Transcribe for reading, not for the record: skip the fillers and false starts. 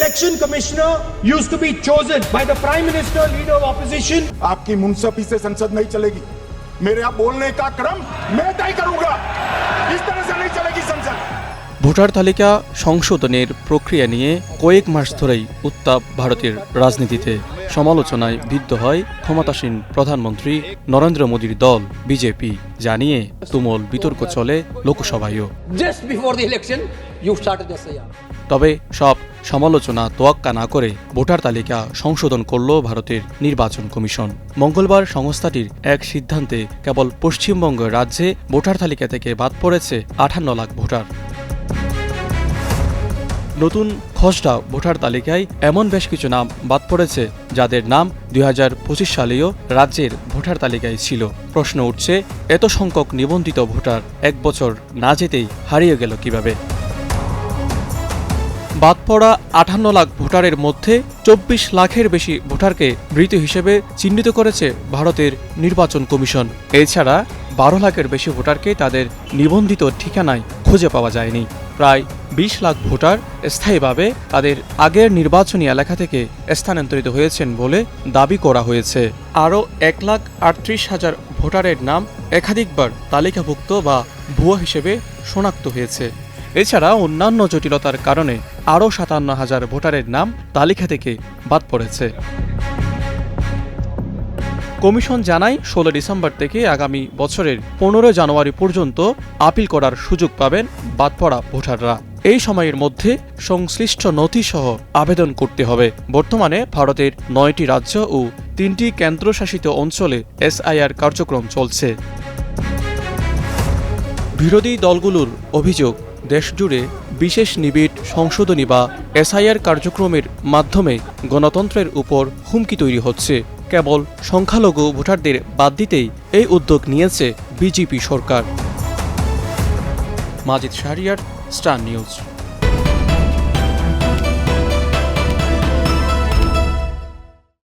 election commissioner used to be chosen by the prime minister, leader of opposition. आपकी मुंसफी से संसद नहीं चलेगी। मेरे यहाँ बोलने का क्रम मैं तय करूंगा। इस तरह से नहीं चलेगी संसद। ভোটার তালিকা সংশোধনের প্রক্রিয়া নিয়ে কয়েক মাস ধরেই উত্তাপ ভারতের রাজনীতিতে। সমালোচনায় বিদ্ধ হয় ক্ষমতাসীন প্রধানমন্ত্রী নরেন্দ্র মোদীর দল বিজেপি, জানিয়ে তুমুল বিতর্ক চলে লোকসভায়ও। তবে সব সমালোচনা তোয়াক্কা না করে ভোটার তালিকা সংশোধন করল ভারতের নির্বাচন কমিশন। মঙ্গলবার সংস্থাটির এক সিদ্ধান্তে কেবল পশ্চিমবঙ্গ রাজ্যে ভোটার তালিকা থেকে বাদ পড়েছে 58 লাখ ভোটার। নতুন খসড়া ভোটার তালিকায় এমন বেশ কিছু নাম বাদ পড়েছে যাদের নাম 2025 সালেও রাজ্যের ভোটার তালিকায় ছিল। প্রশ্ন উঠছে, এত সংখ্যক নিবন্ধিত ভোটার এক বছর না যেতেই হারিয়ে গেল কিভাবে? বাদ পড়া 58 লাখ ভোটারের মধ্যে 24 লাখের বেশি ভোটারকে মৃত হিসেবে চিহ্নিত করেছে ভারতের নির্বাচন কমিশন। এছাড়া 12 লাখের বেশি ভোটারকে তাদের নিবন্ধিত ঠিকানায় খুঁজে পাওয়া যায়নি। প্রায় 20 লাখ ভোটার স্থায়ীভাবে তাদের আগের নির্বাচনী এলাকা থেকে স্থানান্তরিত হয়েছেন বলে দাবি করা হয়েছে। আরও 1,38,000 ভোটারের নাম একাধিকবার তালিকাভুক্ত বা ভুয়া হিসেবে শনাক্ত হয়েছে। এছাড়া অন্যান্য জটিলতার কারণে আরও 57,000 ভোটারের নাম তালিকা থেকে বাদ পড়েছে। কমিশন জানায় 16 ডিসেম্বর থেকে আগামী বছরের 15 জানুয়ারি পর্যন্ত আপিল করার সুযোগ পাবেন বাদ পড়া ভোটাররা। এই সময়ের মধ্যে সংশ্লিষ্ট নথিসহ আবেদন করতে হবে। বর্তমানে ভারতের 9টি রাজ্য ও 3টি কেন্দ্রশাসিত অঞ্চলে এসআইআর কার্যক্রম চলছে। বিরোধী দলগুলোর অভিযোগ, দেশজুড়ে বিশেষ নিবিড় সংশোধনী বা এসআইআর কার্যক্রমের মাধ্যমে গণতন্ত্রের উপর হুমকি তৈরি হচ্ছে। কেবল সংখ্যালঘু ভোটারদের বাদ দিতেই এই উদ্যোগ নিয়েছে বিজেপি সরকার। মাজিদ শাহরিয়ার, স্টার নিউজ।